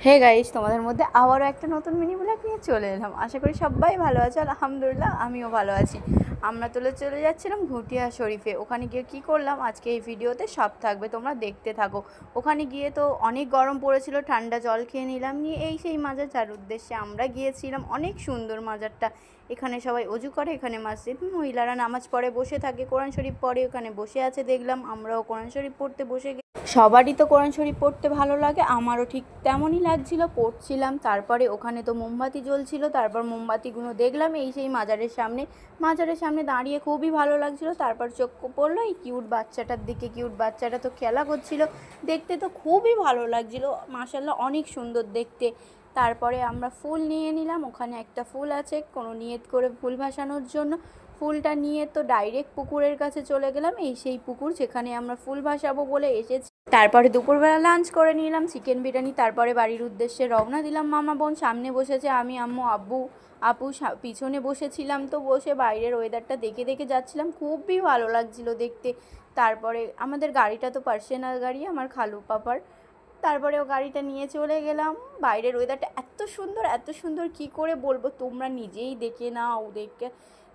Hey guys, তোমাদের মধ্যে আবারও একটা নতুন মিনি ব্লগ নিয়ে চলে এলাম। আশা করি সবাই ভালো আছে। আলহামদুলিল্লাহ আমিও ভালো আছি। আমরা চলে যাচ্ছিলাম ঘুটিয়া শরীফে। ওখানে গিয়ে কি করলাম আজকে এই ভিডিওতে সব থাকবে, তোমরা দেখতে থাকো। ওখানে গিয়ে তো অনেক গরম পড়েছিল, ঠান্ডা জল খেয়ে নিলাম, নিয়ে এই সেই মাজার যার উদ্দেশ্যে আমরা গিয়েছিলাম। অনেক সুন্দর মাজারটা। এখানে সবাই অজু করে, এখানে মসজিদ, মহিলারা নামাজ পড়ে বসে থাকে, কোরআন শরীফ পড়ে, ওখানে বসে আছে দেখলাম। আমরাও কোরআন শরীফ পড়তে বসে সবারই তো কোরআন শরীফ পড়তে ভালো লাগে, আমারও ঠিক তেমনই লাগছিল, পড়ছিলাম। তারপরে ওখানে তো মোমবাতি জ্বলছিল, তারপর মোমবাতিগুলো দেখলাম এই সেই মাজারের সামনে দাঁড়িয়ে খুবই ভালো লাগছিল। তারপর চোখ পড়লো এই কিউট বাচ্চাটার দিকে। কিউট বাচ্চাটা তো খেলা করছিল, দেখতে তো খুবই ভালো লাগছিল, মাশাআল্লাহ অনেক সুন্দর দেখতে। তারপরে আমরা ফুল নিয়ে নিলাম। ওখানে একটা ফুল আছে কোনো নিয়ত করে ফুল ভাসানোর জন্য। ফুলটা নিয়ে তো ডাইরেক্ট পুকুরের কাছে চলে গেলাম, এই সেই পুকুর যেখানে আমরা ফুল ভাসাবো বলে এসেছি। তারপরে দুপুরবেলা লাঞ্চ করে নিলাম চিকেন বিরিয়ানি। তারপরে বাড়ির উদ্দেশ্যে রওনা দিলাম। মামা বোন সামনে বসেছে, আমি আম্মু আপু পিছনে বসেছিলাম। তো বসে বাইরের ওয়েদারটা দেখে দেখে যাচ্ছিলাম, খুবই ভালো লাগছিল দেখতে। তারপরে আমাদের গাড়িটা তো পার্সোনাল গাড়ি আমার খালু পাপার। তারপরে ও গাড়িটা নিয়ে চলে গেলাম। বাইরের ওয়েদারটা এত সুন্দর কি করে বলবো, তোমরা নিজেই দেখে নাও,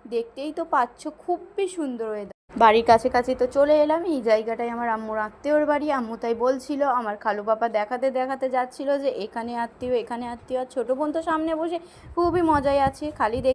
দেখতেই তো পাচ্ছ, খুবই সুন্দর ওয়েদার। বাড়ির কাছে তো চলে এলাম। এই জায়গাটায় আমার আম্মুর আত্মীয়র বাড়ি। আম্মু তাই বলছিল, আমার খালু পাপা দেখাতে যাচ্ছিল যে এখানে আত্মীয়, এখানে আত্মীয়। আর ছোটো বোন তো সামনে বসে খুবই মজায় আছে, খালি